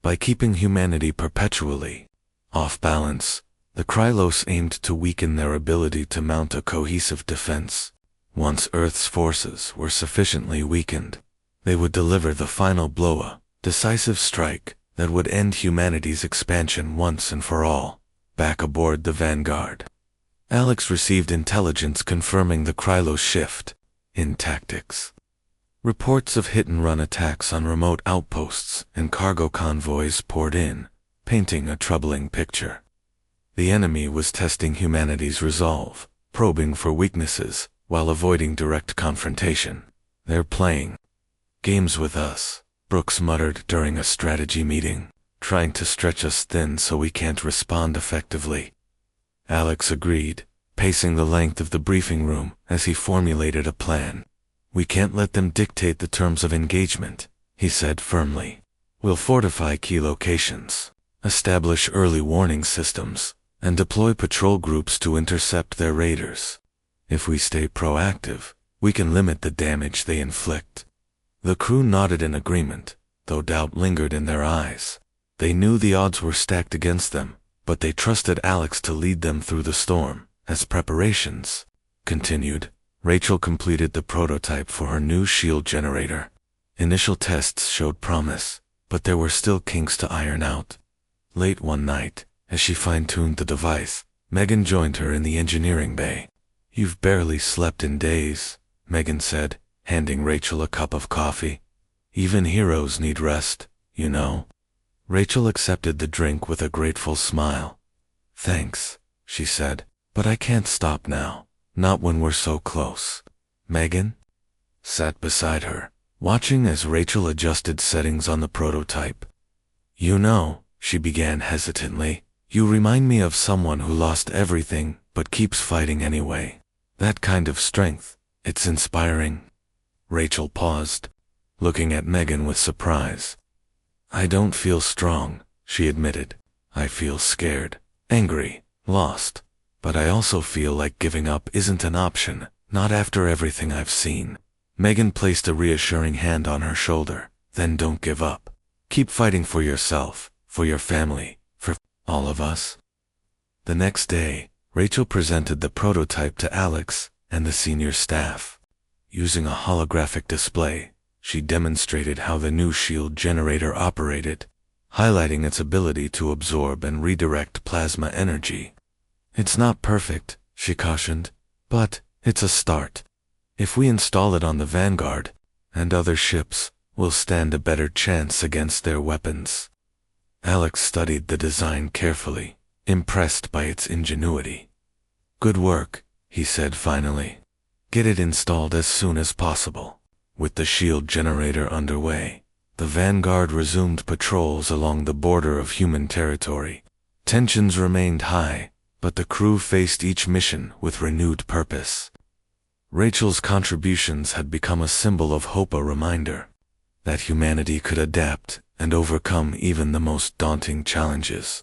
By keeping humanity perpetually off balance, the Krylos aimed to weaken their ability to mount a cohesive defense. Once Earth's forces were sufficiently weakened, they would deliver the final blow, a decisive strike that would end humanity's expansion once and for all. Back aboard the Vanguard, Alex received intelligence confirming the Krylos shift in tactics. Reports of hit-and-run attacks on remote outposts and cargo convoys poured in, painting a troubling picture. The enemy was testing humanity's resolve, probing for weaknesses while avoiding direct confrontation. "They're playing games with us," Brooks muttered during a strategy meeting, "trying to stretch us thin so we can't respond effectively." Alex agreed, pacing the length of the briefing room as he formulated a plan. "We can't let them dictate the terms of engagement," he said firmly. "We'll fortify key locations, establish early warning systems, and deploy patrol groups to intercept their raiders. If we stay proactive, we can limit the damage they inflict." The crew nodded in agreement, though doubt lingered in their eyes. They knew the odds were stacked against them, but they trusted Alex to lead them through the storm. As preparations continued, Rachel completed the prototype for her new shield generator. Initial tests showed promise, but there were still kinks to iron out. Late one night, as she fine-tuned the device, Megan joined her in the engineering bay. "You've barely slept in days," Megan said, handing Rachel a cup of coffee. "Even heroes need rest, you know." Rachel accepted the drink with a grateful smile. "Thanks," she said, "but I can't stop now. Not when we're so close." Megan sat beside her, watching as Rachel adjusted settings on the prototype. "You know," she began hesitantly, "you remind me of someone who lost everything but keeps fighting anyway. That kind of strength, it's inspiring." Rachel paused, looking at Megan with surprise. "I don't feel strong," she admitted. "I feel scared, angry, lost. But I also feel like giving up isn't an option, not after everything I've seen." Megan placed a reassuring hand on her shoulder. "Then don't give up. Keep fighting for yourself, for your family, for all of us." The next day, Rachel presented the prototype to Alex and the senior staff. Using a holographic display, she demonstrated how the new shield generator operated, highlighting its ability to absorb and redirect plasma energy. "It's not perfect," she cautioned, "but it's a start. If we install it on the Vanguard and other ships, we'll stand a better chance against their weapons." Alex studied the design carefully, impressed by its ingenuity. "Good work," he said finally. "Get it installed as soon as possible." With the shield generator underway, the Vanguard resumed patrols along the border of human territory. Tensions remained high, but the crew faced each mission with renewed purpose. Rachel's contributions had become a symbol of hope, a reminder that humanity could adapt and overcome even the most daunting challenges.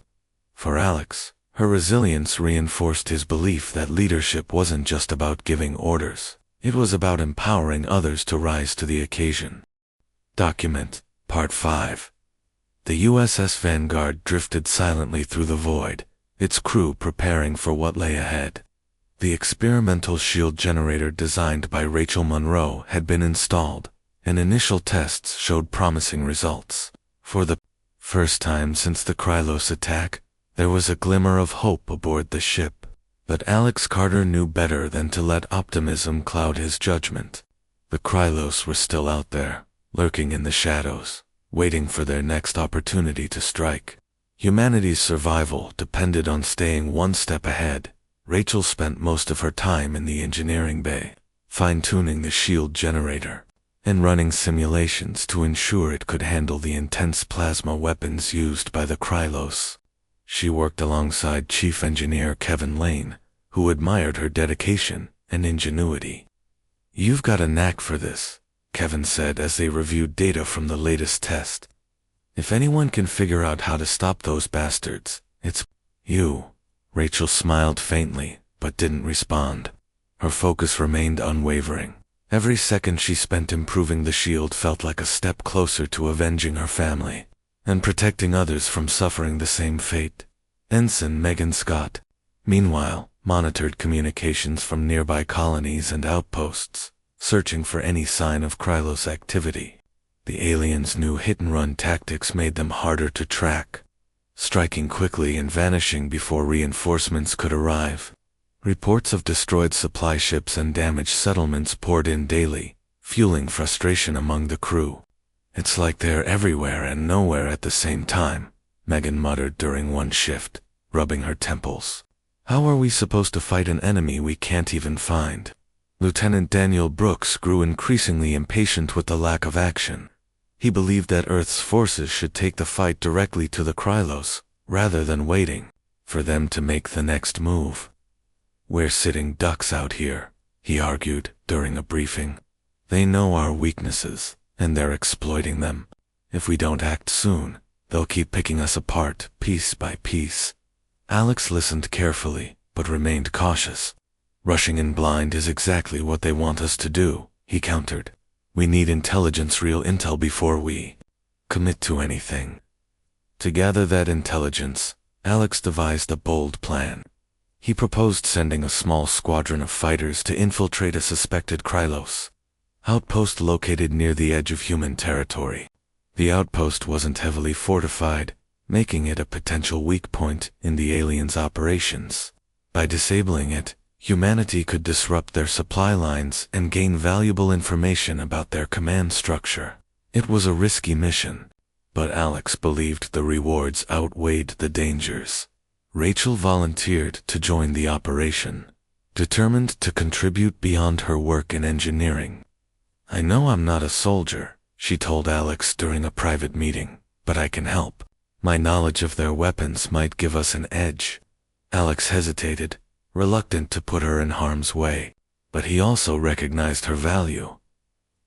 For Alex, her resilience reinforced his belief that leadership wasn't just about giving orders, It was about empowering others to rise to the occasion. Document, Part 5. The USS Vanguard drifted silently through the void, its crew preparing for what lay ahead. The experimental shield generator designed by Rachel Monroe had been installed, and initial tests showed promising results. For the first time since the Krylos attack, there was a glimmer of hope aboard the ship. But Alex Carter knew better than to let optimism cloud his judgment. The Krylos were still out there, lurking in the shadows, waiting for their next opportunity to strike. Humanity's survival depended on staying one step ahead. Rachel spent most of her time in the engineering bay, fine-tuning the shield generator, and running simulations to ensure it could handle the intense plasma weapons used by the Krylos. She worked alongside Chief Engineer Kevin Lane, who admired her dedication and ingenuity. "You've got a knack for this," Kevin said as they reviewed data from the latest test. "If anyone can figure out how to stop those bastards, it's you." Rachel smiled faintly, but didn't respond. Her focus remained unwavering. Every second she spent improving the shield felt like a step closer to avenging her family and protecting others from suffering the same fate. Ensign Megan Scott, meanwhile, monitored communications from nearby colonies and outposts, searching for any sign of Krylos activity. The aliens' new hit-and-run tactics made them harder to track, striking quickly and vanishing before reinforcements could arrive. Reports of destroyed supply ships and damaged settlements poured in daily, fueling frustration among the crew. "It's like they're everywhere and nowhere at the same time," Megan muttered during one shift, rubbing her temples. "How are we supposed to fight an enemy we can't even find?" Lieutenant Daniel Brooks grew increasingly impatient with the lack of action. He believed that Earth's forces should take the fight directly to the Krylos, rather than waiting for them to make the next move. "We're sitting ducks out here," he argued during a briefing. "They know our weaknesses, and they're exploiting them. If we don't act soon, they'll keep picking us apart, piece by piece." Alex listened carefully, but remained cautious. "Rushing in blind is exactly what they want us to do," he countered. "We need intelligence, real intel, before we commit to anything." To gather that intelligence, Alex devised a bold plan. He proposed sending a small squadron of fighters to infiltrate a suspected Krylos outpost located near the edge of human territory. The outpost wasn't heavily fortified, making it a potential weak point in the aliens' operations. By disabling it, humanity could disrupt their supply lines and gain valuable information about their command structure. It was a risky mission, but Alex believed the rewards outweighed the dangers. Rachel volunteered to join the operation, determined to contribute beyond her work in engineering. "I know I'm not a soldier," she told Alex during a private meeting, "but I can help. My knowledge of their weapons might give us an edge." Alex hesitated, reluctant to put her in harm's way, but he also recognized her value.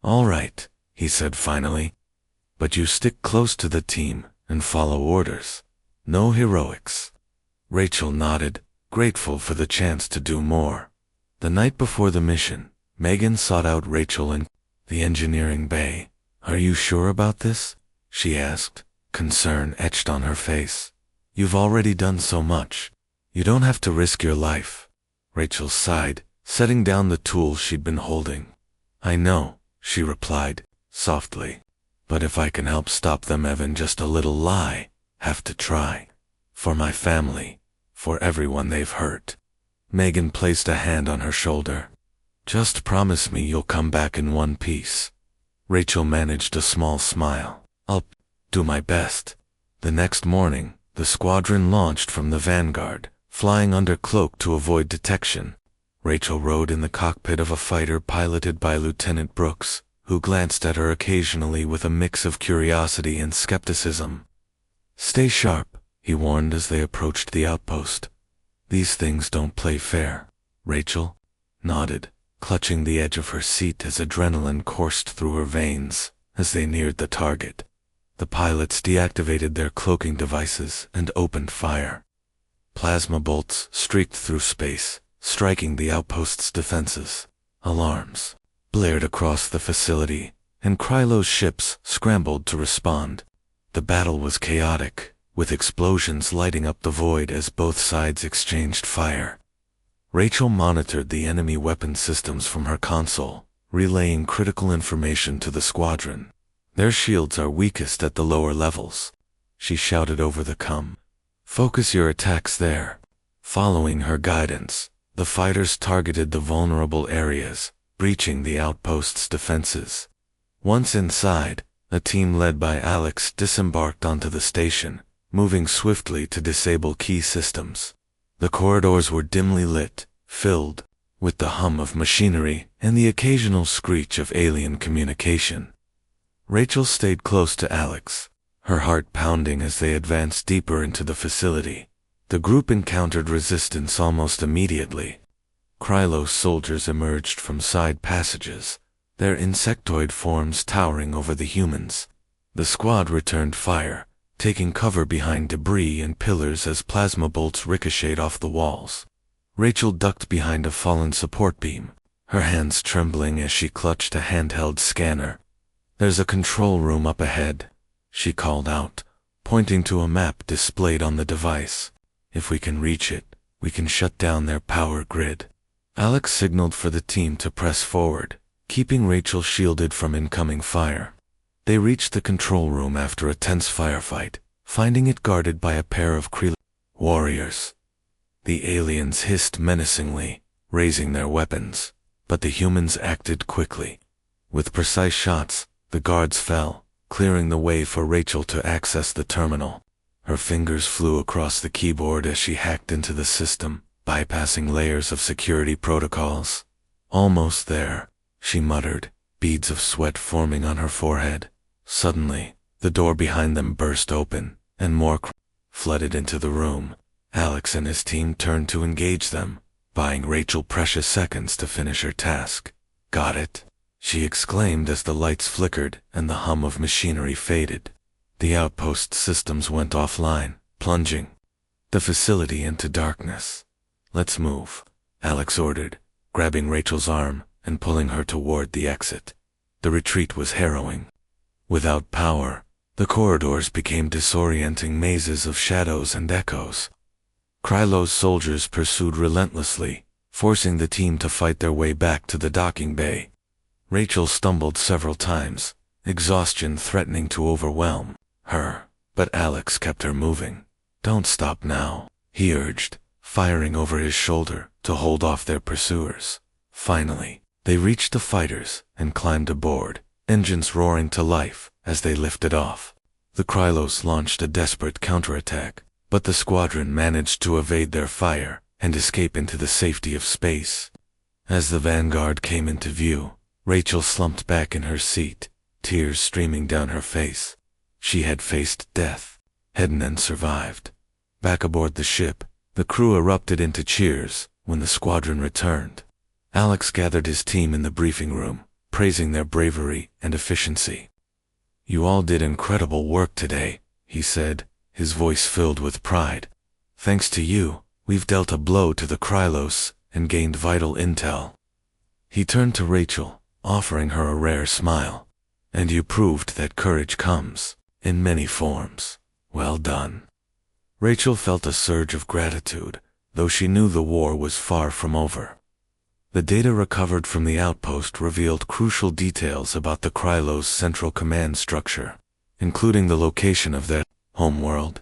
"All right," he said finally, "but you stick close to the team and follow orders. No heroics." Rachel nodded, grateful for the chance to do more. The night before the mission, Megan sought out Rachel in the engineering bay. "Are you sure about this?" she asked, concern etched on her face. "You've already done so much. You don't have to risk your life." Rachel sighed, setting down the tool she'd been holding. "I know," she replied, softly. "But if I can help stop them even just a little lie, have to try. For my family, for everyone they've hurt." Megan placed a hand on her shoulder. "Just promise me you'll come back in one piece." Rachel managed a small smile. "I'll do my best." The next morning, the squadron launched from the Vanguard, flying under cloak to avoid detection. Rachel rode in the cockpit of a fighter piloted by Lieutenant Brooks, who glanced at her occasionally with a mix of curiosity and skepticism. "Stay sharp," he warned as they approached the outpost. "These things don't play fair." Rachel nodded, clutching the edge of her seat as adrenaline coursed through her veins as they neared the target. The pilots deactivated their cloaking devices and opened fire. Plasma bolts streaked through space, striking the outpost's defenses. Alarms blared across the facility, and Krylo's ships scrambled to respond. The battle was chaotic, with explosions lighting up the void as both sides exchanged fire. Rachel monitored the enemy weapon systems from her console, relaying critical information to the squadron. Their shields are weakest at the lower levels, she shouted over the comm. Focus your attacks there. Following her guidance, the fighters targeted the vulnerable areas, breaching the outpost's defenses. Once inside, a team led by Alex disembarked onto the station, moving swiftly to disable key systems. The corridors were dimly lit, filled with the hum of machinery and the occasional screech of alien communication. Rachel stayed close to Alex, her heart pounding as they advanced deeper into the facility. The group encountered resistance almost immediately. Krylos soldiers emerged from side passages, their insectoid forms towering over the humans. The squad returned fire, taking cover behind debris and pillars as plasma bolts ricocheted off the walls. Rachel ducked behind a fallen support beam, her hands trembling as she clutched a handheld scanner. There's a control room up ahead, she called out, pointing to a map displayed on the device. If we can reach it, we can shut down their power grid. Alex signaled for the team to press forward, keeping Rachel shielded from incoming fire. They reached the control room after a tense firefight, finding it guarded by a pair of Kree warriors. The aliens hissed menacingly, raising their weapons, but the humans acted quickly. With precise shots, the guards fell, clearing the way for Rachel to access the terminal. Her fingers flew across the keyboard as she hacked into the system, bypassing layers of security protocols. Almost there, she muttered, beads of sweat forming on her forehead. Suddenly, the door behind them burst open, and more flooded into the room. Alex and his team turned to engage them, buying Rachel precious seconds to finish her task. Got it, she exclaimed as the lights flickered and the hum of machinery faded. The outpost systems went offline, plunging the facility into darkness. Let's move, Alex ordered, grabbing Rachel's arm and pulling her toward the exit. The retreat was harrowing. Without power, the corridors became disorienting mazes of shadows and echoes. Krylo's soldiers pursued relentlessly, forcing the team to fight their way back to the docking bay. Rachel stumbled several times, exhaustion threatening to overwhelm her, but Alex kept her moving. Don't stop now, he urged, firing over his shoulder to hold off their pursuers. Finally, they reached the fighters and climbed aboard, engines roaring to life as they lifted off. The Krylos launched a desperate counterattack, but the squadron managed to evade their fire and escape into the safety of space. As the vanguard came into view, Rachel slumped back in her seat, tears streaming down her face. She had faced death, and survived. Back aboard the ship, the crew erupted into cheers when the squadron returned. Alex gathered his team in the briefing room, praising their bravery and efficiency. You all did incredible work today, he said, his voice filled with pride. Thanks to you, we've dealt a blow to the Krylos and gained vital intel. He turned to Rachel, offering her a rare smile. And you proved that courage comes in many forms. Well done. Rachel felt a surge of gratitude, though she knew the war was far from over. The data recovered from the outpost revealed crucial details about the Krylos' central command structure, including the location of their homeworld.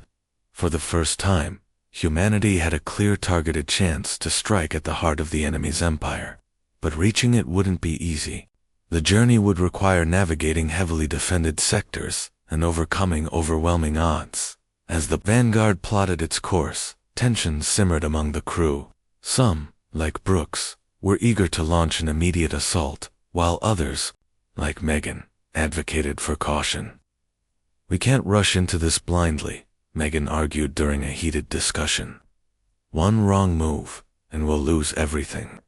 For the first time, humanity had a clear targeted chance to strike at the heart of the enemy's empire. But reaching it wouldn't be easy. The journey would require navigating heavily defended sectors and overcoming overwhelming odds. As the vanguard plotted its course, tensions simmered among the crew. Some, like Brooks, were eager to launch an immediate assault, while others, like Megan, advocated for caution. We can't rush into this blindly, Megan argued during a heated discussion. One wrong move, and we'll lose everything.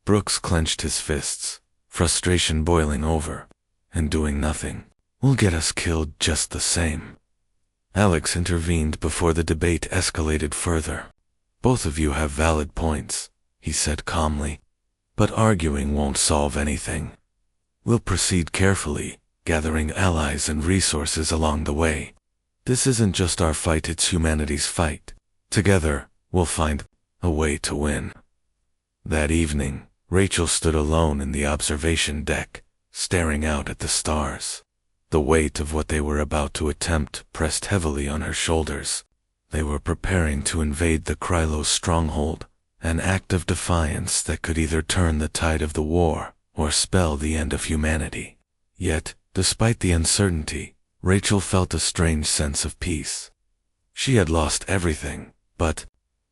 Brooks clenched his fists, frustration boiling over, and doing nothing will get us killed just the same. Alex intervened before the debate escalated further. Both of you have valid points, he said calmly. But arguing won't solve anything. We'll proceed carefully, gathering allies and resources along the way. This isn't just our fight, it's humanity's fight. Together, we'll find a way to win. That evening, Rachel stood alone in the observation deck, staring out at the stars. The weight of what they were about to attempt pressed heavily on her shoulders. They were preparing to invade the Krylos stronghold, an act of defiance that could either turn the tide of the war or spell the end of humanity. Yet, despite the uncertainty, Rachel felt a strange sense of peace. She had lost everything, but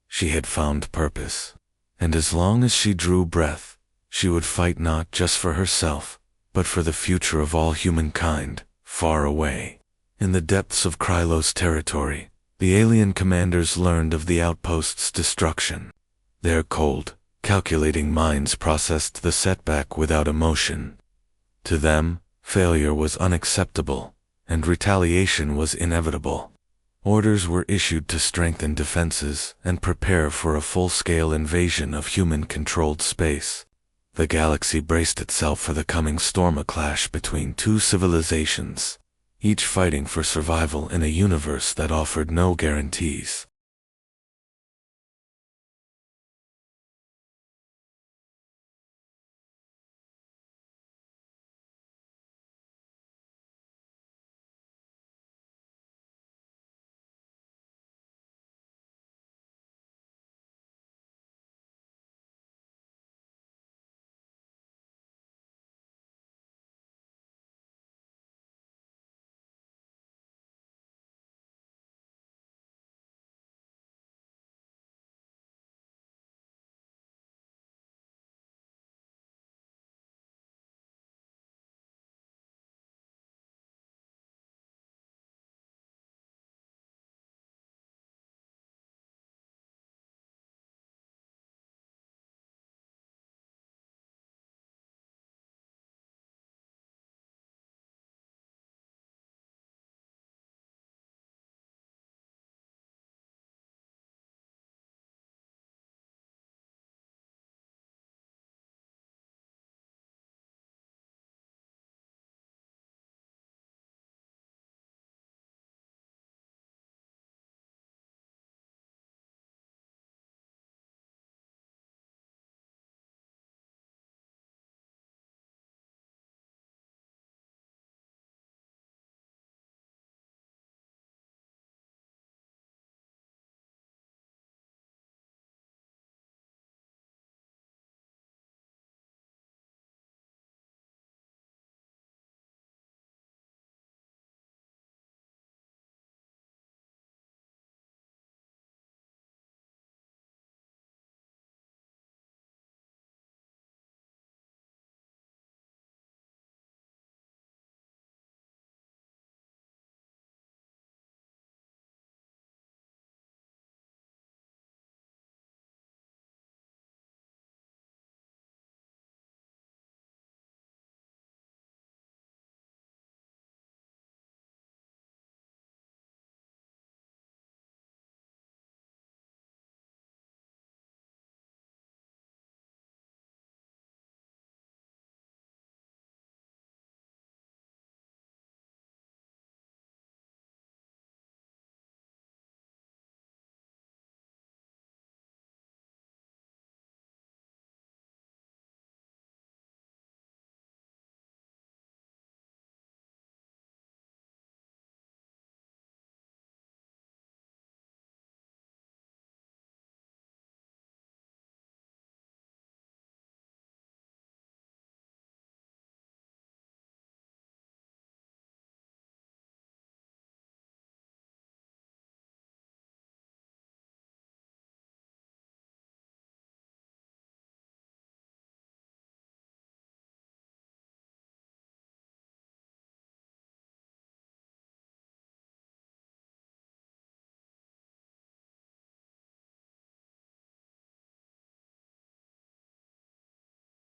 she had found purpose. And as long as she drew breath, she would fight not just for herself, but for the future of all humankind, far away. In the depths of Krylos territory, the alien commanders learned of the outpost's destruction. Their cold, calculating minds processed the setback without emotion. To them, failure was unacceptable, and retaliation was inevitable. Orders were issued to strengthen defenses and prepare for a full-scale invasion of human-controlled space. The galaxy braced itself for the coming storm, a clash between two civilizations, each fighting for survival in a universe that offered no guarantees.